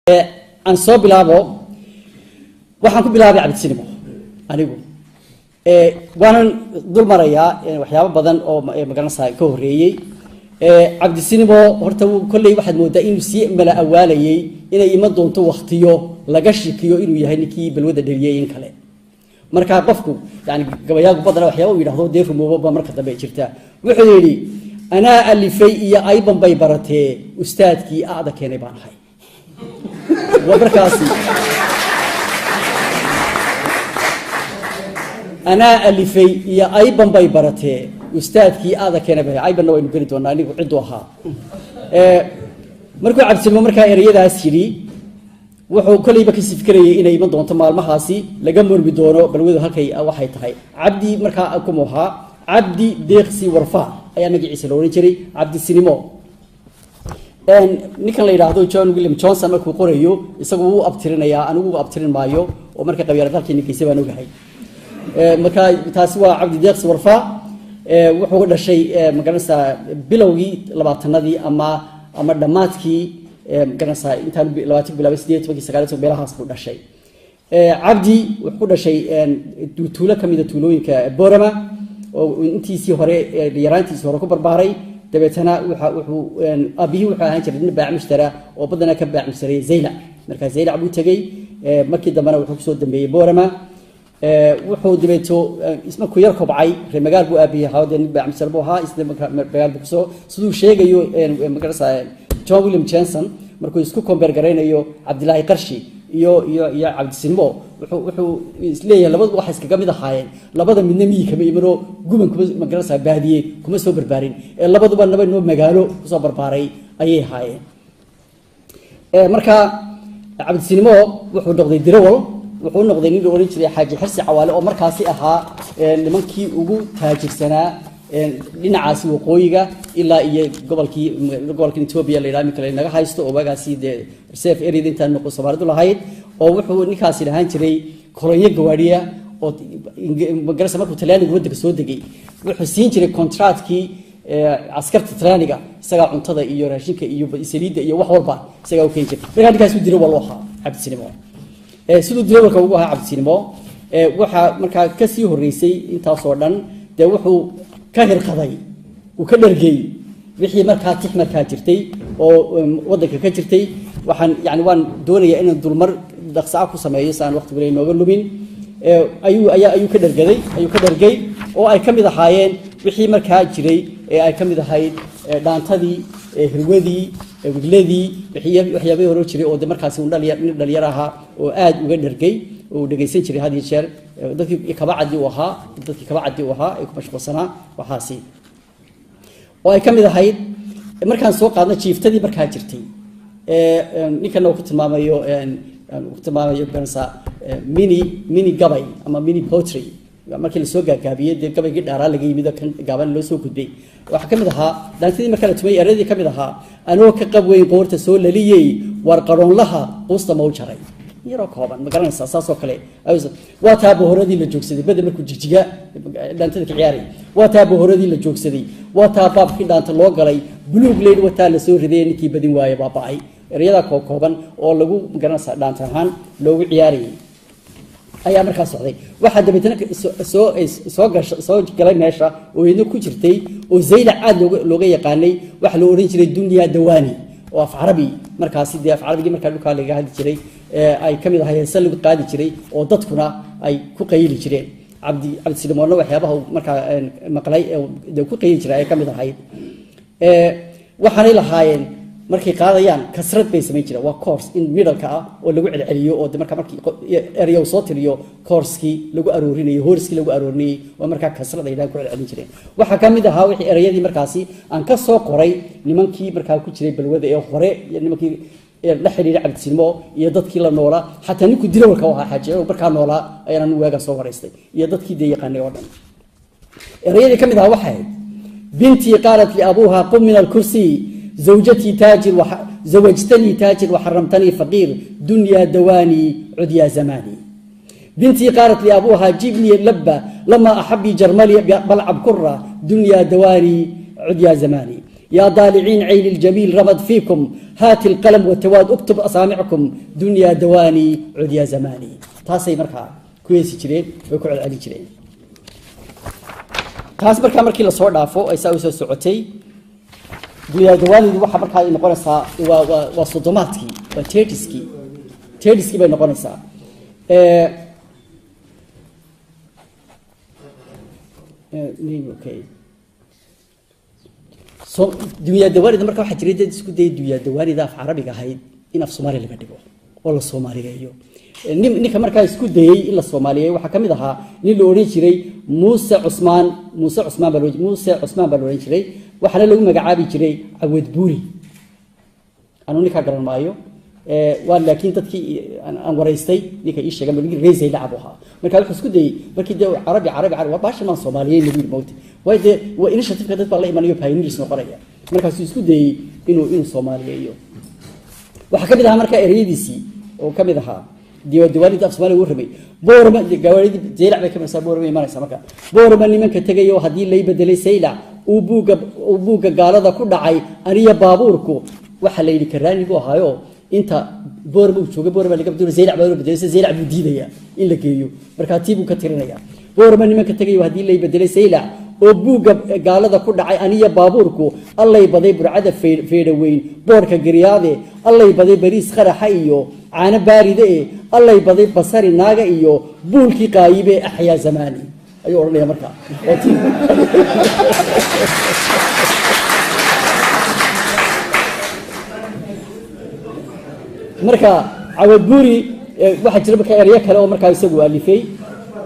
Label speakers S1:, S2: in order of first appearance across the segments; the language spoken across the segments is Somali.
S1: aan soo bilaabo waxaan ku bilaabay cabdisinimo anigu waanan dul marayaa waxyaabo badan oo magaranaysaa ka horeeyay cabdisinimo horta kolley waxaad moodaa inuu si mala awaalayay inay ima doonto waqtiyo laga shikiyo inuu yahay ninkii balwada dhaliyay in kale marka qofku yani gabayaagu badan waxyaabo uu yiraahdo deefu mooba marka dambe jirta wuxuu yiri ana alifay iyo ayban bay baratee ustaadkii aada keenay baan ahay وبركاسي أنا اللي في يا أيضا بيبرته أستاذ كي هذا كان به أيضا نوع مقرد وانا أنا عدوها مركو عبد السلام مركا إريدا السيري وحو كل يبكي فكري إن يبان دون تمال محاسي لجمر بدونه بالوده هكي أو حي تهاي عبدي مركا أكموها عبدي ديقسي ورفع أي نجي عيسلوني تري عبد السينما ninkan la yiraahdo John William Johnson markuu qorayo isagu uu abtirinaya anigu abtirin maayo oo marka qabyaaladkii ninkiisa baan ogahay marka taasi waa Cabdi Deeqs Warfa wuxuu dhashay magaranaysa bilowgii 20-nadii ama dhamaadkii magaranaysa intaan 20 bilaabay 8 meelahaas buu dhashay Cabdi wuxuu dhashay tuulo kamid ah tuulooyinka Boorama oo intiisii hore yaraantiisii hore ku barbaaray dabeetana wuxuu abihi wuxuu ahaan jiray baac mushtara oo badana ka baac mushtara Zeyla marka Zeyla abuu tagay markii dambana wuxuu soo dambeeyay Boorama wuxuu dibeeto isma ku yar kobcay magaal buu abihi hawdeen baac mushtara buu ahaa isla magaal buu soo sidoo sheegayo magarasa John William Johnson markuu isku compare gareynayo Cabdilaahi Qarshi iyo Cabdisinimo wuxuu isleeyahay labadu wax iskaga mid ahaayeen labada midna mii kama imano guban kuma magarasa baadiye kuma soo barbaarin labaduba noo magaalo ku soo barbaaray ayay ahaayeen marka Cabdisinimo wuxuu noqday dirawal wuxuu noqday nin oran jiray Xaaji Xirsi Cawaale oo markaasi ahaa nimankii ugu taajirsanaa dhinacaasi waqooyiga ilaa iyo gobolka Ethiopia la yiraahdo kale naga haysto oo wagaasi reserve area intaan noqon Soomaalidu lahayd oo wuxuu ninkaasi lahaan jiray kolonyo gawaariya oo magarasa markuu Talyaanigu waddanka soo degay wuxuu siin jiray contractkii askarta Talyaaniga isaga cuntada iyo raashinka iyo saliidda iyo wax walba isaga u keen jiray marka ninkaasi diray wal waxa Cabdisinimo sidoo dirawalka ugu ahaa Cabdisinimo waxa marka ka sii horeysay intaas oo dhan de wuxuu ka hirqaday uu ka dhargay wixii markaa tixmarkaa jirtay oo wadanka ka jirtay waxaan yani waan doonayaa inaan dulmar dhaqsaca ku sameeyo saan waqti wali nooga lumin ayuu ka dhargay oo ay kamid ahaayeen wixii markaa jiray ee ay kamid ahayd dhaantadii hirwadii wigladii waxyaabay hore jiray oo markaas uu dhalinyar ahaa oo aad uga dhargay oo dhageysan jiray had iyo jeer dadkii kaba cadi u ahaa ay ku mashquulsanaa waxaasi oo ay kamid ahayd markaan soo qaadna jiiftadii markaa jirtay ninkan uu ku tilmaamayo gansa mini gabay ama mini poetry markii la soo gaagaabiyay de gabaygi dhaaraa laga yimid kan gaaban loo soo gudbay waxa kamid ahaa dhaantadii markaa la tumay eradii kamid ahaa anoo ka qab weyn qoorta soo laliyay war qaroon laha quusta ma u jaray yaro kooban ma garanaysaa saas oo kale waa taa bohoradii la joogsaday badal markuu jijiga dhaantada ka ciyaaray waa taa bohoradii la joogsaday waa taa baabkii dhaanta loo galay buluug leed wataa la soo riday ninkii badin waayay baaba'ay erayada kooban oo lagu garanaysaa dhaanta ahaan loogu ciyaarayay ayaa markaa socday waxa dabeetana soo galay meesha oo idin ku jirtay oo Zeyla aad looga yaqaanay waxa loo oran jiray dunya dawani oo af Carabi markaasi af Carabi markaa dhulka laga hadli jiray ay kamid ahaayeen sal lagu qaadi jiray oo dadkuna ay ku qayli jireen Cabdisinimo waxyaabaha markaa maqlay ee ku qayli jiray ay kamid ahayd waxaanay lahaayeen markay qaadayaan kasrad bay sameyn jireen waa course in middle-ka ah oo lagu celceliyo oo markii area soo tiriyo course-kii lagu aroorinayo horskii lagu aroorinay waa markaa kasrad ay ku celcelin jireen waxa kamid ahaa wixii erayadii markaasi aan ka soo qoray nimankii markaa ku jiray balwada ee hore iyo nimankii la xiriiray Cabdisinimo iyo dadkii la noolaa xataa ninku dirawalka waxa xaajiyay oo markaa noolaa ayaan waaga soo wareystay iyo dadkii de yaqaanay oo dhan erayadii kamid ahaa waxay binti qalat li abuha qum min al-kursi زوجتي تاجر زوجتني تاجر وحرمتني فقير دنيا دواني عديا زماني بنتي قالت لأبوها جيبني اللبة لما أحبي جرملي بلعب كرة دنيا دواني عديا زماني يا ضالعين عين الجميل رمد فيكم هات القلم والتواد اكتب أصامعكم دنيا دواني عديا زماني تاسي مركا كويسي جرين ويكوعد علي جرين taas markaa markii la soo dhaafo ay saa u soo socotay duyaadawaalid waxa markaa ay noqonaysaa waa sodomaadkii waa teediskii bay noqonaysaa okay so duyaadawaalid markaa waxa jiray dad isku day duyaadawaalid af carabiga ahayd in af Soomaali laga dhigo oo la Soomaaliyeeyo ninka markaa isku dayay in la Soomaaliyeeyo waxa kamid ahaa nin la oran jiray Muuse Cusmaan baa loo jiray waxaana lagu magacaabi jiray Awad Buuri anu ninka garan maayo waa laakiin dadkii aan wareystay ninka ii sheegay inuu reesay lacabo ahaa marka wuxuu isku dayay markii dee carabi waa baasha man Soomaaliyeed lagu moogta waa initiative dad baa la imanayo pioneers noqonaya markaas isku dayay inuu Soomaaliyeeyo waxa kamid ahaa marka ereyadiisii oo kamid ahaa diwaanid af Soomaaliya uu rabay boorma gawaaridi Saylac bay kamid boorma imanaysa marka boorma nimanka tagayo hadii lay bedelay Saylac uu buuga gaalada ku dhacay aniga baabuurku waxa la yiri karaanigu ahaayo inta boorma uu jooga boorma laga bedelo Saylac baa loo bedelay Saylac buu diidaya in la geeyo marka tiibu ka tirinaya boorma nimanka tagayo hadii lay bedelay Saylac oo buuga gaalada ku dhacay aniga baabuurku allay baday burcada feedhaweyn boorka gariyaade allay baday bariis qaraxa iyo caana baaride allay baday basari naaga iyo buulkii qaayibe axyaa zamaani ayuu oranaya marka marka Awad Buuri waxa jira marka eriya kale oo marka isagu alifay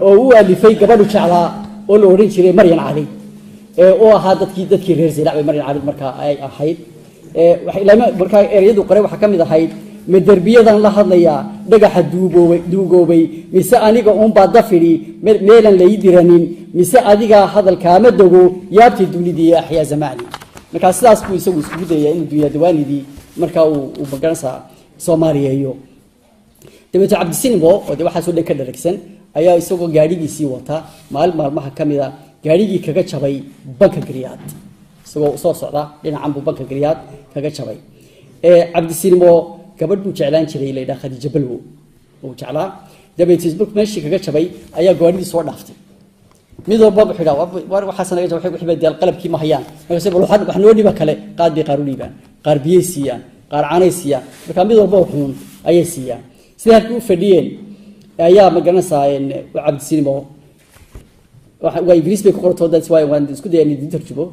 S1: oo uu alifay gabadhu jeclaa oo la oran jiray Maryan Ali oo ahaa dadkii reer Saylac bay Maryan Ali marka ay ahayd waxa ilaa marka eriyadu qore waxa kamid ahayd madarbiyadan la hadlaya dhagaxa duugoobay mise aniga uun baa dafiri meelan la yidiranin mise adiga hadalka ma dago yaabti dunidii axyaa zamaani marka sidaas buu isagu isku dayay in duyaadawaalidii marka uu magaranaysa Soomaaliyeeyo dabta Cabdisinbo oo waxa soo dhanka dharagsan ayaa isagoo gaadhigiisii wata maalmaha kamida gaadhigii kaga jabay banka Gariyaad isagoo soo socda dhinacan buu banka Gariyaad kaga jabay Cabdisinbo gabadh buu jeclaan jiray Leeyda Khadiija Balwo oo jeclaa dabeetiis book meeshii kaga jabay ayaa gaadhigii soo dhaaftay midoo bab xidha waxa sanaga jabay wixii badal qalabkii ma hayaan markaas wax noo dhiba kale qaad bi qaar u dhiibaan qaar biyeysiiyaan qaar caanaysiya marka mid walba wuxuun ayay siiyaan sidaa ku fadhiyeen ayaa magaranaysaa Cabdisinbo waa Ingiriis bay ku qorto dad way waan isku dayay in tarjumo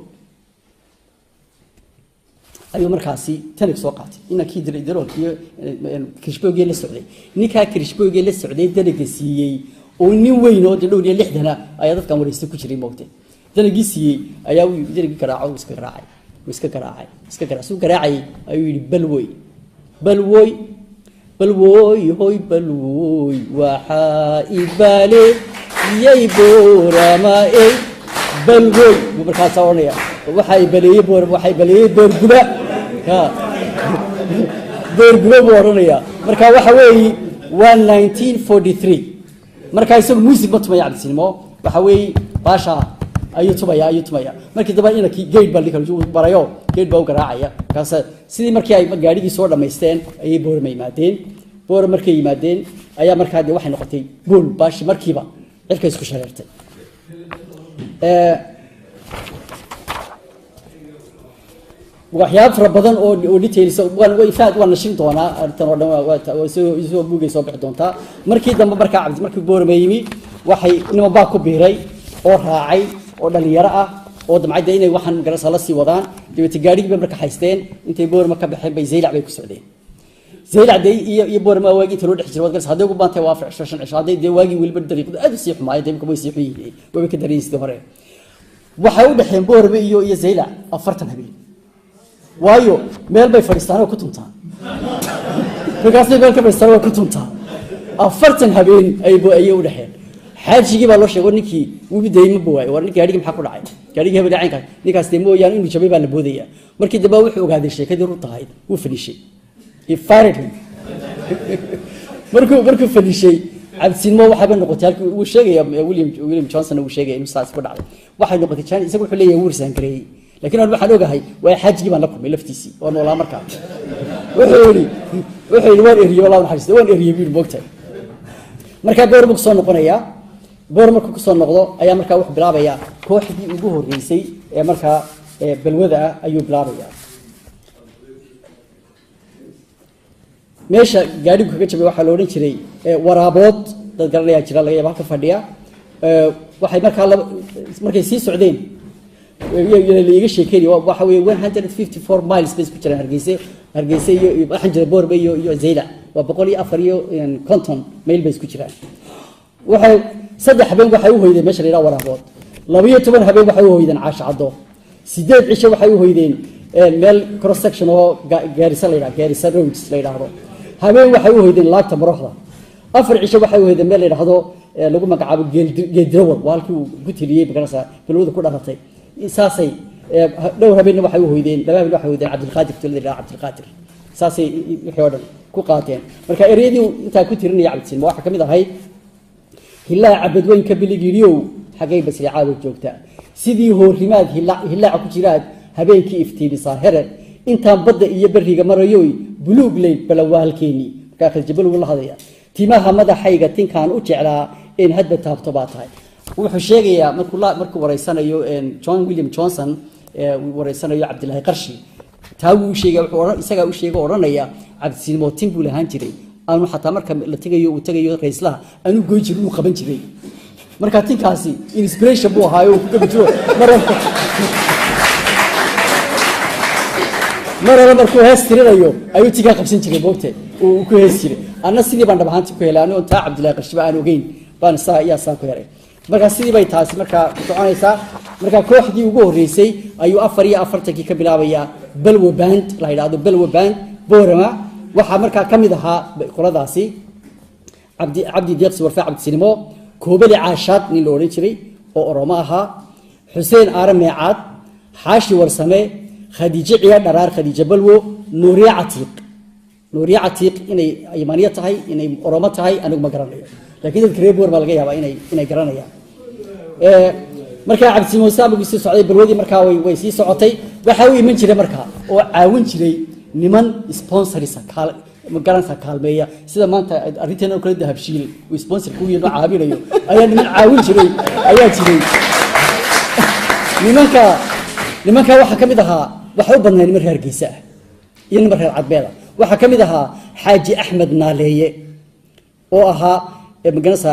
S1: ayuu markaasi tan soo qaatay inakii diroolkii kirishboogii la socday ninka kirishboogii la socday dalaga siiyay oo nin weyn oo dhowr iyo 60 ayaa dadkan wareystay ku jiray moogtay dalagii siiyay ayaa uu dalagii garaaco iska garaacay soo garaacay ayuu yiri balwoy hoy balwoy waxa ibale yay boorama balwoy markaas oranaya waxay baleeyay boorguba boorguba oranaya marka waxa weey 1943 marka isagu music ma tumaya Cabdisinbo waxa weey baasha ayuu tumaya markii daba inakii geed baa likal barayo geed baa u garaacaya kaas sidii markii ay gaadhigii soo dhameysteen ayay boor markay yimaadeen ayaa markaa waxay noqotay buul baashi markiiba cirka isku shareertay waxyaabo fara badan oo details way faad waan nashin doonaa artan oo dhan waa soo buugay soo bixi doontaa markii dambe markaa Cabdi markii boorma yimi waxay inaba baa ku biiray oo raacay oo dhalinyaro ah oo damcada inay waxan garasa la sii wadaan dibadda gaadhigi bay marka haysteen intay boorma ka baxeen bay Saylac bay ku socdeen Saylac iyo boorma waagi inta loo dhex jiray wadgaas haday ugu baantay waa 15 haday de waagi waliba dariiqada aad u sii xumaayay deemka way sii xiyay way ka dareysay hore waxa u dhaxeen boorma iyo Saylac 40 habeen waayo meel bay fadhiistaan oo ku tuntaan markaas meel ka fadhiistaan oo ku tuntaan 40 habeen ay u dhaxeen xaajigii baa loo sheegay ninkii uu bidayma booyay war ninkii gaadhigi maxaa ku dhacay gaadhigi hebel caynka ninkaas mooyaan inuu jabay baa la boodaya markii daba wuxuu ogaaday sheekadii runtahay uu fadhishay ifarid markuu fadhishay Cabdisinbo waxa baa noqotay halkii uu sheegay William Johnson uu sheegay inuu saas ku dhacay waxay noqotay jaan isagu wuxuu leeyahay warsan gareey laakiin waxaan ogahay waa xaajigii baan la kulmay laftiisii oo noolaa markaa wuxuu waan eriyo walaa naxariisto waan eriyo biir moogtay marka boorma ku soo noqonaya boorma ku soo noqdo ayaa marka wax bilaabaya kooxdii ugu horeysay ee marka balwada ayuu bilaabaya meesha gaadhigu kaga jabay waxa la oran jiray waraabood dad garanaya jira laga yaabo ka fadhiya waxay markay sii socdeen iga sheekeeyay waxa weeye 154 miles bay ku jiraan hargeysa iyo waxaan jira boorba iyo zeyla waa 104 iyo konton mayl bay ku jiraan waxay saddex habeen waxay u hoydeen meesha leeyahay waraabood 12 habeen waxay u hoydeen caashacado 8 cisho waxay u hoydeen meel cross section oo gaarisa roads la yiraahdo habeen waxay u hoydeen laagta marooxda 4 cisho waxay u hoydeen meel la yiraahdo lagu magacaabo geedrawad walkii uu gutiliyay bagarasa balwada ku dharatay saasay dhowr habeen waxay u hoydeen laba habeen waxay u hoydeen Cabdulqaadir tulada Cabdulqaadir saasay wixii oo dhan ku qaateen marka ereyadii inta ku tirinaya Cabdulqaadir waxa kamid ahayd hilaa cabadweyn ka biligiiriyo xagay basriicada joogta sidii hoorimaad hilaa ku jiraad habeenkii iftiimisa herer intaan badda iyo bariga marayo buluug leey balawaalkeeni ka khajbal wala hadaya timaha madaxayga tinkaan u jeclaa in hadba taabto baa tahay wuxuu sheegayaa markuu wareysanayo John William Johnson wareysanayo Cabdilaahi Qarshi taa uu sheegay wuxuu isaga u sheegay oranaya Cabdisiin Mootin buu lahaan jiray aanu xataa marka la tagayo raislaha aanu goyn jiray uu qaban jiray marka tinkaasi inspiration buu ahaa oo ku gabjo marada markuu hees tirinayo ayuu tiga qabsan jiray boogtay uu ku hees jiray anna sidii baan dhabaanti ku helaano taa Cabdilaahi Qarshi baan ogeyn baan saa ku yaray marka sidii bay taasi marka soconaysa marka kooxdii ugu horeysay ayuu 4 ka bilaabaya balwa band la yiraahdo balwa band boorama waxa marka kamid ahaa qoladaasi cabdi deeqsi warfa cabdi sinimo koobali caashad nin loo oran jiray oo oromo ahaa xuseen aarameecad xaashi warsame khadiija ciyaar dharaar khadiija balwo nuuriya catiiq inay aymaaniya tahay inay oromo tahay anigu ma garanayo laakiin dadka reer boor baa laga yaabaa inay garanayaan marka cabdi muusa buu sii socday balwadii marka way sii socotay waxa uu iman jiray marka oo caawin jiray niman sponsorisa garanaysa kaalmeeya sida maanta arinteena oo kala dahabshiil uu sponsor ku yeelo caawinayo ayaa niman caawin jiray ayaa jiray nimanka waxa kamid ahaa waxa u badnaa niman reer Hargeysa iyo niman reer Cadbeeda waxa kamid ahaa Xaaji Axmed Naaleeye oo ahaa magaranaysa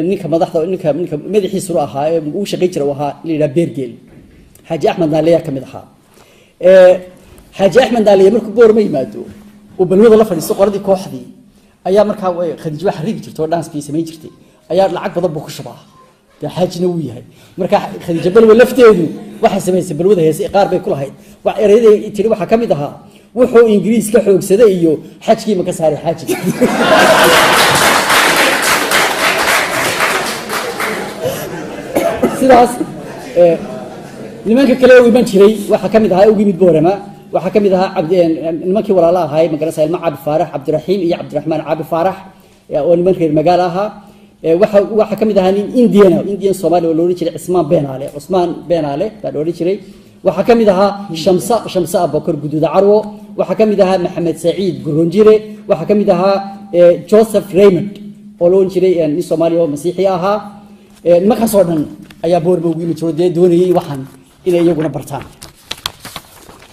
S1: ninka madaxda ninka madaxiisu ahaa uu shaqay jiray ahaa leeyahay Beergeel Xaaji Axmed Naaleeye kamid ahaa Xaaji Axmed Naaleeye markuu boor ma yimaado oo balwada la fadhiisto qoradii kooxdii ayaa markaa khadiij wax rigi jirtay oo dance bay sameyn jirtay ayaa lacag badan buu ku shubaa xaajina uu yahay marka khadiija balwa lafteedu waxa sameysay balwada heesay qaar bay ku lahayd wax ereyada tiri waxa kamid ahaa wuxuu Ingiriis ka xoogsaday iyo xajkii ma ka saaray xaajiga sidaas nimanka kale oo iman jiray waxa kamid ahaa ugu mid boorama waxa kamid ahaa nimankii walaalaha ahay magarasa ilma Cabdi Faarax Cabdiraxiim iyo Cabdiraxmaan Cabdi Faarax oo niman reer magaal ahaa waxa kamid ahaa nin Indian Soomaali oo loo oran jiray Usmaan Beenaale baa loo oran jiray waxa kamid ahaa Shamsa Abubakar Guduud Carwo waxa kamid ahaa Maxamed Saciid Guronjire waxa kamid ahaa Joseph Raymond oo loo oran jiray nin Soomaali oo Masiixi ahaa nimankaas oo dhan ayaa boorba ugu yimid oo doonayay waxan inay iyaguna bartaan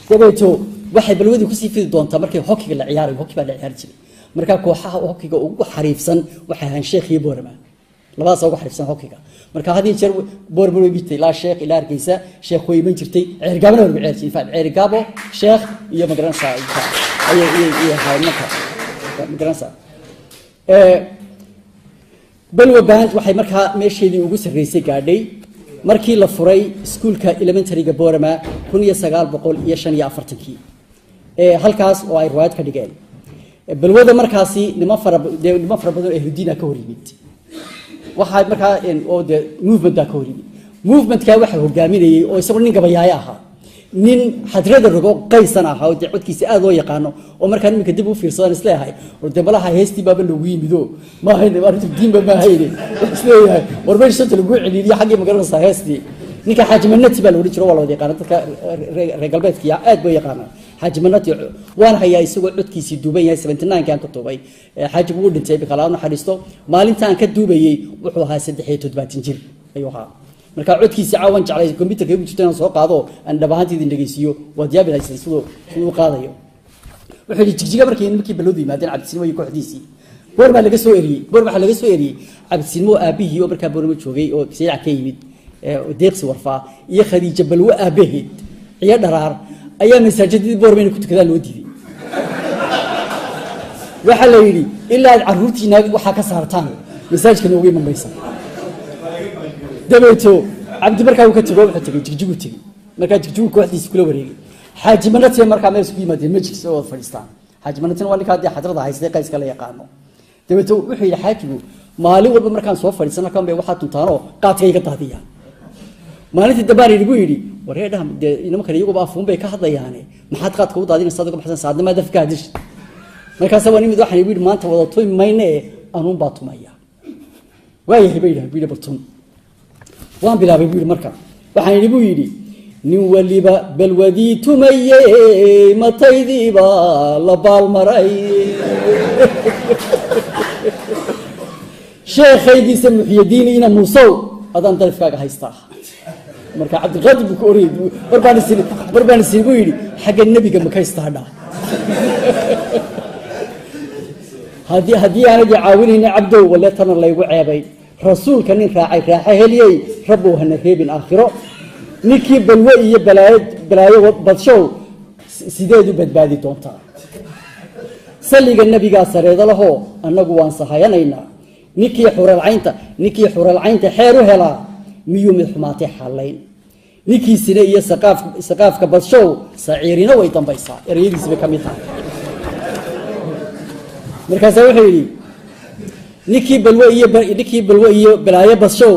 S1: dabeeto waxay balwadu ku sii fidi doontaa markay hockey la ciyaaro hockey baa la ciyaar jiray marka kooxaha hockeyga ugu xariifsan waxa ahaan Sheekh iyo Boorama labadaas ugu xariifsan hockeyga marka hadii jeer Boorama way bitay la Sheekh ila Hargeysa Sheekh way iman jirtay ciyaargaabana way ciyaar jirtay ciyaargaabo Sheekh iyo magaransa ayay haynaka magaransa balwa band waxay marka meesheedii ugu sareysay gaadhay markii la furay iskuulka elementaryga Boorama 1945 halkaas oo ay riwaayad ka dhigeen balwada markaasi nima fara badan ee hurdiina ka horimid waxa marka oo de movement ka horimid movement-ka waxa hogaaminayay oo isagu nin gabayaaya ahaa nin hadrada rogo qaysan ahaa oo codkiisa aad loo yaqaano oo markaa nimanka dib u fiirsadaan isleeyahay oo dambalaha heestii baaba lagu yimido ma hayne arintu diinba ma hayne isleeyahay warbeey soo lagu celiyo xaqii magaranaysa heestii ninka Xaaji Manati baa loo oran jiray walaal yaqaan dadka reer galbeedka aad bay yaqaanaan xaaji manati waan hayaa isagoo codkiisii duuban yahay 79 kan ka toobay xaaji buu dhintay bikalaad naxariisto maalintaan ka duubayay wuxuu ahaa 73 jir ayuu ahaa marka codkiisii caawan jeclay computerka uu jirtaan soo qaado aan dhabaantii dhageysiyo wadiyaab ilaa sidoo qaadayo wuxuu jigjiga markii balowdi maadeen cabdisiin way kooxdiisii boor baa laga soo eriyay cabdisiin moo aabihii oo markaa boorma joogay oo sayid ka yimid deeqsi warfaa iyo khadiija balwa aabaheed ciya dharaar ayaa masaajidii boormayna ku tukadaan loo diiday waxa la yiri ilaa caruurtiina waxa ka saartaan masaajidka noogu imanaysa dabeeto cabdi markaa uu ka tago wuxuu tagay jigjigu tagay markaa jigjigu kooxdiisa kula wareegay xaaji manati markaa meel isku yimaadeen majlis oo fadhiistaan xaaji manati waa ninka hadii xadrada haystay qayska la yaqaano dabeeto wuxuu yiri xaajigu maalin walba markaan soo fadhiisana kan bay waxa tuntaano qaadkayga daadiyaan maalintii dabaar igu yiri wareedha inama kale iyagu baa fuun bay ka hadlayaane maxaad qaadka u daadinaysaa dadka maxsan saadnima dafka hadish markaas waa nimid waxaan igu yiri maanta wada toy mayne anuun baa tumaya waayahay bay yiraahdo bartun waan bilaabay buu markaa waxaan igu yiri nin waliba balwadii tumaye mataydiiba la baalmaray sheekhaydisa muxyidiin ina muusow adan dalifkaaga haystaa marka cabdi qadir ku oreey barbaan siibu yiri xagga nabiga ma ka istaadha hadii aan caawinayna cabdo wala tan laygu ceebay rasuulka nin raaxa heliyay rabbu hana reebin aakhiro ninkii balwa iyo balaayo badshow sideedu badbaadi doonta saliga nabiga sareeda laho anagu waan sahayanayna ninkii xural caynta xeer u helaa miyuu mid xumaatay xalayn ninkii sina iyo saqaafka badshow saciirina way dambaysaa ereyadiisba kamid tahay markaas wuxuu yiri ninkii balwa iyo balaayo badshow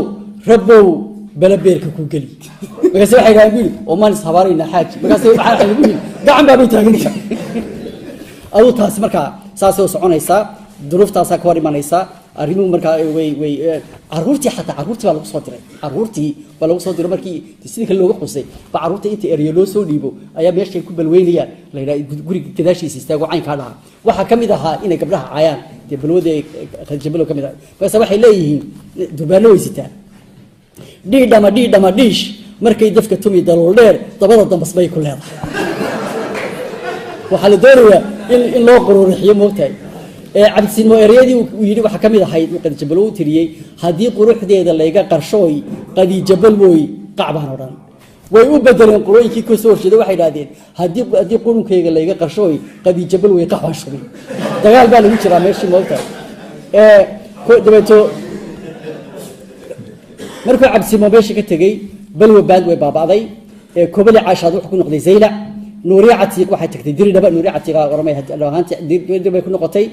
S1: rabbow bala beerka ku gali markaas waxay raayeen oo maan sabarayna xaaji markaas waxa lagu yiri gacan baa taagan aduu taas markaa saas oo soconaysa duruuftaas ka hor imanaysa arrimuhu markaa way caruurtii baa lagu soo diray markii sidii kale looga xusay ba caruurta inta eriyo loo soo dhiibo ayaa meeshay ku balweynayaan la yiraahdo guriga gadaashiisa istaago cayn ka dhaha waxa kamid ahaa inay gabdhaha caayaan ee balwada khadjabalo kamid ah bas waxay leeyihiin durbaano weysitaan dhiidhama dhiish markay dafka tumi dalool dheer dabada dambas bay ku leedahay waxa la doonayaa in loo qururixiyo moogtahay cabdisiin moo ereyadii uu yiri waxa kamid ahayd khadjabalo uu tiriyay hadii quruxdeeda layga qarshooy qadijabal way qacbaan oran way u bedeleen qurooyinkii ka soo horjeeday waxay yiraahdeen hadii qurunkeyga layga qarshooy qadijabal way qacbaan shubay dagaal baa lagu jiraa meeshii moogtahay dabeeto markuu cabdisiin moo meeshii ka tagay balwa baad way baabaaday kobali caashaad wuxuu ku noqday zayla nuuriyacati waxay tagtay diridaba nuuriyacati waramay hadda diridaba ku noqotay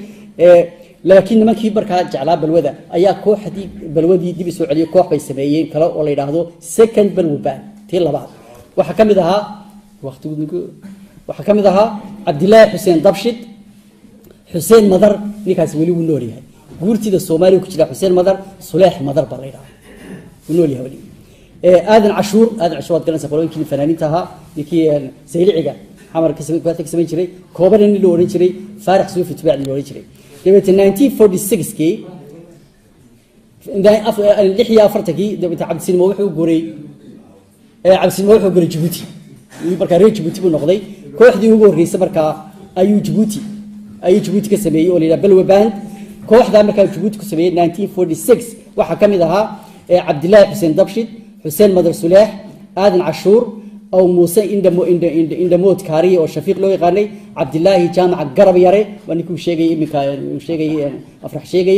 S1: laakiin nimankii markaa jeclaa balwada ayaa kooxdii balwadii dib soo celiyay koox bay sameeyeen kale oo la yiraahdo second balwa baan tii labaad waxa kamid ahaa waqtigu waxa kamid ahaa Cabdilaahi Xuseen Dabshid Xuseen Madar ninkaas wali uu nool yahay guurtida Soomaaliya ku jira Xuseen Madar Suleex Madar baa la yiraahdo uu nool yahay aadan cashuur galansa qolooyinkii fanaaniinta ahaa ninkii sayliciga xamar ka sameyn jiray kooban in loo oran jiray faarax suufi tibaac loo oran jiray dabta 1946kii lixya afartankii dabta cabdisiin moo wuxuu guuray Djibouti markaa reer Djibouti buu noqday kooxdii ugu horeysay markaa ayuu Djibouti ka sameeyay oo la yiraahdo balwa band kooxda markaa Djibouti ku sameeyay 1946 waxa kamid ahaa Cabdilaahi Xuseen Dabshid حسين مدر سلاح آذن عاشور أو موسى إندموت كاري أو شفيق لوي غاني عبد الله جامع قرب ياري وأنكم شيء أفرح شيء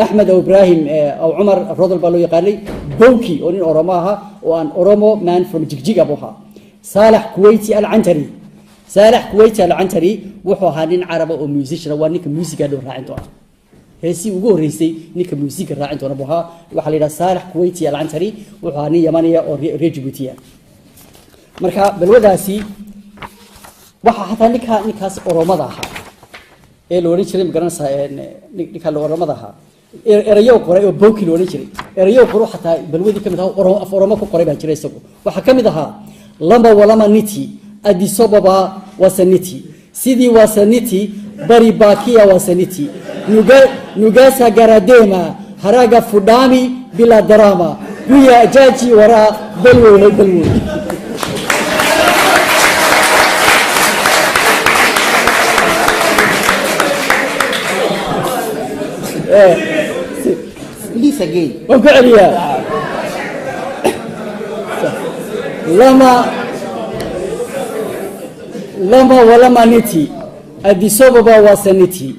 S1: أحمد أو إبراهيم أو عمر الرضل بالوي غاني بوكي أو أورماها وأن أورمو مان from جيجيج أبوها صالح كويتي العنتري وحو هانين عرب أو ميوزيشن وأنك ميوزيكا دور عندها هسي ugu horeysay ninka musiiga raacin doona buha waxa la yiraahdaa Saalax Kuwaiti al-Antari wuxuu ahaa Yamaniya oo reer Djibouti marka balwadaasi waxa hataa ninkaas oromada ahaa ee loo oran jiray magaranaysa ninka loo oromada ahaa erayo qoray oo booki loo oran jiray erayo qoray hataa balwadii kamid ah oromo ku qoray baa jiray isagu waxa kamid ahaa lamba walama niti Addis Ababa wasaniti sidii wasaniti bari bakia wasaniti nugasa garadema haraga fudami bila drama guya ajaji wara balwo
S2: Please again.
S1: وقعليا لما ولما نتي Addis Ababa wasaniti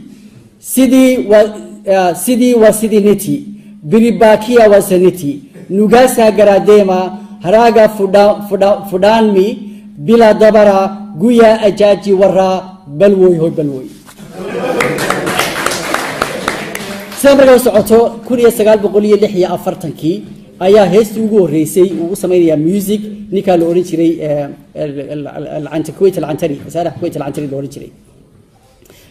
S1: sidii wasidi niti biribakia wasaniti nugasa garadema haraga fudanmi bila dabara guya ajaji wara balwoy سامر سعوتو كوريا سجال بقولي لحية أفرتنكي أيها هست وجو رئيسي وسميني ميوزك نيكال أورينشري العنتكويت العنتري مسألة كويت العنتري الأورينشري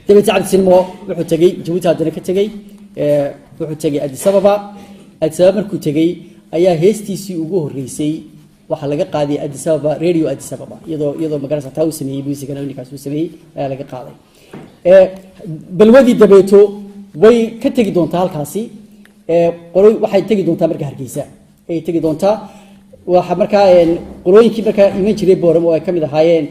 S1: تبي تعرف سينما وحتجي جوتها دنك تجي وحتجي أديس أبابا كوتجي أيها هستي سي وجو رئيسي وحلقة قاضي أديس أبابا راديو أديس أبابا يدو مقرصة تاوسني ميوزك أنا نيكال سوسمي حلقة قاضي بالودي دبيتو way ka tagi doontaa halkaasi waxay tagi doontaa marka Hargeysa ay tagi doontaa waxa marka qolooyinkii marka iman jiray Booram oo ay kamid ahaayeen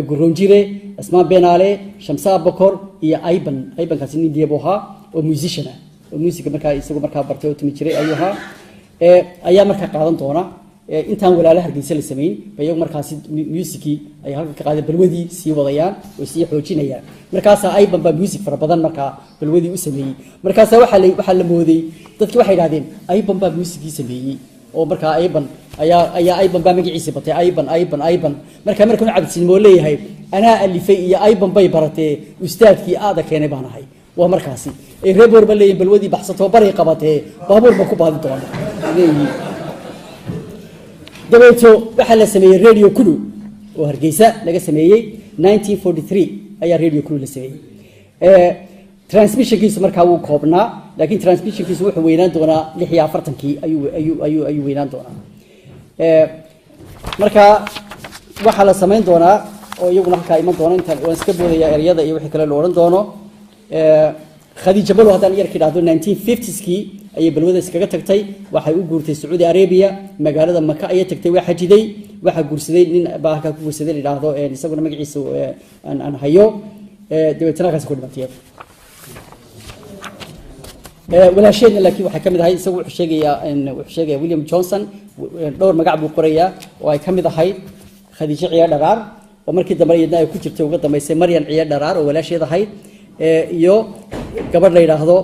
S1: Guronjire Asmaan Beenaale Shamsa Bakor iyo Ayban kaasi nin diyaboha oo musician oo musiga marka isagu marka bartay oo timi jiray ayuha ayaa marka qaadan doona intaan walaalaha Hargeysa la sameeyay bay markaasi musiki ay halka ka qaaday balwadii sii wadayaan oo sii xoojinayaan markaas Ayban ba music fara badan marka balwadii u sameeyay markaas waxa la mooday dadkii waxay yiraahdeen Ayban ba musiki sameeyay oo marka Ayban ba magaciisa batay Ayban marka cabdisiin moo leeyahay ana alifay iyo Ayban bay baratay ustaadkii aada keenay baan ahay waa markaasi ay reebor ba leeyahay balwadii baxsato bari qabatay baabuur ma ku baadi doona dabeeto waxa la sameeyay radio kulu oo Hargeysa laga sameeyay 1943 ayaa radio kulu la sameeyay transmission kiisu markaa wuu koobnaa laakiin transmission kiisu wuxuu weynaan doonaa 46kii ayuu weynaan doonaa marka waxa la sameyn doonaa oo iyaguna halka iman doona inta waan iska boodaya ereyada iyo wixii kale loo oran doono Khadija Balo hadan yar kidhaado 1950skii ayay balwada iskaga tagtay waxay u guurtay Saudi Arabia magaalada Makka ayay tagtay waxa jiday waxa guursaday nin baa ka guursaday ilaahdo isaguna magaciisa aan hayo dabeetana kaas ku dhimatay wala shay laakiin waxa kamid ahay isagu wuxuu sheegaya William Johnson dhowr magac buu qorayaa oo ay kamid ahay Khadija Ciyaar Dharaar oo markii dambe ay ku jirtay uga dambeysay Maryam Ciyaar Dharaar oo walaasheed ahayd iyo gabadh la yiraahdo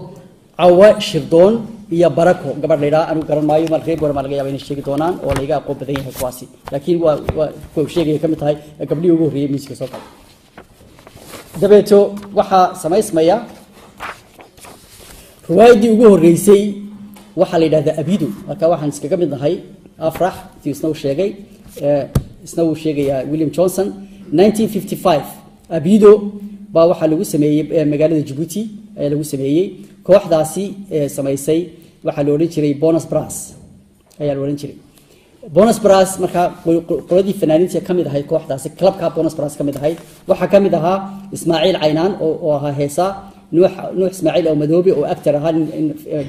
S1: Awa Shirdoon iyo Barako gabadh la yiraahdo anu garan maayo mar reeb war ma laga yaabaa inay sheegi doonaan oo laga aqoon badan yahay kuwaasi laakiin waa sheegay kamid tahay gabadhii ugu horeeyay miiska soo galay dabeeto waxa samaysmaya ruwaayadii ugu horeysay waxa la yiraahdaa Abido marka waxaan iskaga mid nahay Afrax isna uu sheegaya William Johnson 1955 Abido baa waxa lagu sameeyay magaalada Djibouti ayaa lagu sameeyay kooxdaasi sameysay waxa loo oran jiray Bonus Brass ayaa loo oran jiray Bonus Brass marka qoladii fanaaniinta kamid ahay kooxdaasi clubka Bonus Brass kamid ahay waxa kamid ahaa Ismaaciil Caynaan oo ahaa heesa نوح إسماعيل أو مذوبي أو أكثر هان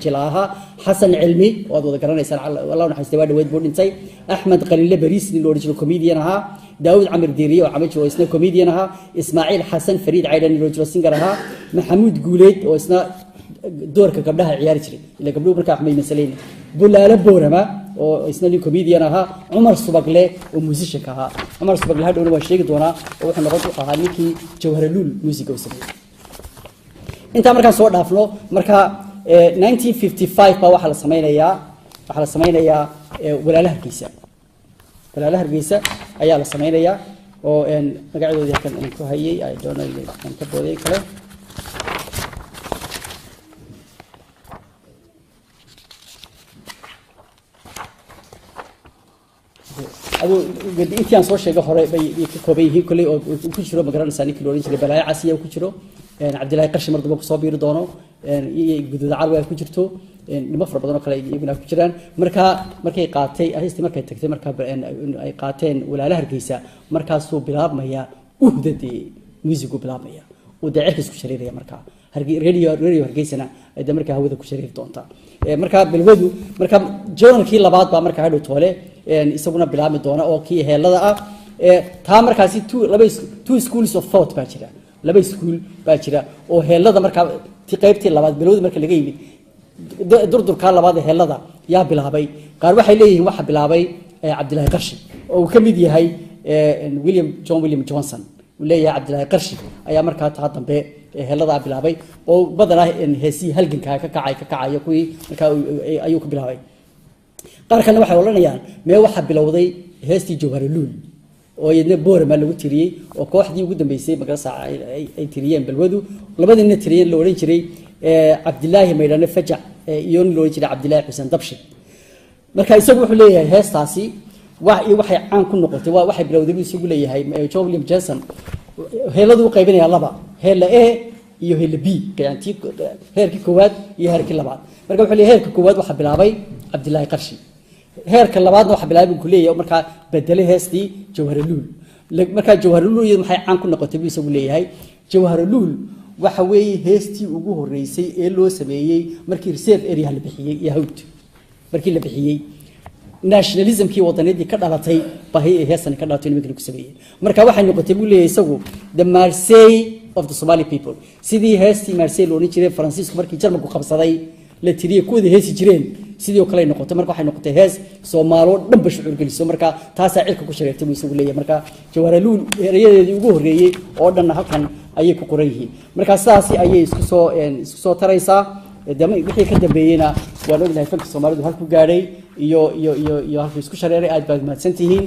S1: جلاها حسن علمي وهذا ذكرنا يسأل الله نحس تواد ويد بورنتي أحمد قليل باريس اللي كوميديانها داود عمر ديري وعمل شو اسمه كوميديانها إسماعيل حسن فريد عيلان اللي سينجرها محمود جوليد واسمه دور قبلها عيار شري اللي قبله بركة أحمد مسلين بولا لبورما واسمه كوميديانها عمر صبغله وموسيقى عمر صبغله هذا هو الشيء دونا وإحنا نقول أهانيكي جوهر اللول موسيقى وسمي inta markaan soo dhaafno marka 1955 baa waxa la sameeyaa walaalaha Hargeysa ayaa la sameeyaa oo magacadoodii halkan aan ku hayay ay doonayeen aan ka booday kale adu intii aan soo sheegay hore bay ka kooban yihiin kulay oo ku jiro magaranaysa ninkii loo oran jiray Balaayo Casiya ku jiro عبد الله قرش مرضو كسو بير دونو guduuda carwa ku jirto nimo fara badan oo kale iyaguna ku jiraan markay qaatay heestii markay tagtay ay qaateen walaalaha Hargeysa markaasuu bilaabmaya uhdadii musigu bilaabmaya oo daacirka isku shariiraya markaa radio Hargeysana ay markaa hawada ku shariir doonta markaa bilwadu markaa journalkii labaad baa markaa hadhow toole isaguna bilaabmi doona oo kii heelada ah taa markaasi two schools of thought baa jira laba school baa jira oo heelada markaa qaybtii labaad bilwadu marka laga yimid durdurka labaad heelada yaa bilaabay qaar waxay leeyihiin waxa bilaabay Cabdilaahi Qarshi oo uu kamid yahay William Johnson leeyahay Cabdilaahi Qarshi ayaa markaa taa dambe heelada bilaabay oo badanaa heesii halganka ka kacay kuwii markaa ayuu ku bilaabay qaar kalena waxay oranayaan mee waxa bilowday heestii Jawharuluul oo iyadna boorama lagu tiriyay oo kooxdii ugu dambeysay magarasa ay tiriyeen balwadu labadina tiriyeen la oran jiray Cabdilaahi Maydane Fajac iyo loo jiray Cabdilaahi Xuseen Dabshi marka isagu wuxuu leeyahay heestaasi waxay caan ku noqotay waxay bilowday isagu leeyahay William Johnson heeladu qaybinaya laba heela A iyo heela B qaantii heerkii koowaad iyo heerkii labaad marka wuxuu leeyahay heerkii koowaad waxa bilaabay Cabdilaahi Qarshi heerka labaadna waxa bilaabay ku leeyahay marka bedelay heestii Jawharuluul marka Jawharuluul maxay caan ku noqotay isagu leeyahay Jawharuluul waxa weeye heestii ugu horeysay ee loo sameeyay markii reserve area la bixiyay yahuud markii la bixiyay nationalismkii wadanadii ka dhalatay baahi heesan ka dhalatay nimanka lagu sameeyay marka waxay noqotay buu leeyahay isagu the Marseille of the Somali people sidii heestii Marseille loo jiray Francisco markii Jarmalku qabsaday la tiriyay kuwada heesi jireen sidii oo kale noqotay marka waxay noqotay hees Soomaalo dhanba shucuur geliso marka taas ay cilka ku shareertay isagu leeyahay marka Jawharuluul ereyadeedii ugu horeeyay oo dhan halkan ayay ku qoran yihiin marka sidaas ayay isku soo taraysaa wixii ka dambeeyayna waa loo leeyahay fanka Soomaalidu halku gaaray iyo halku isku shareeray aad baad mahadsantihiin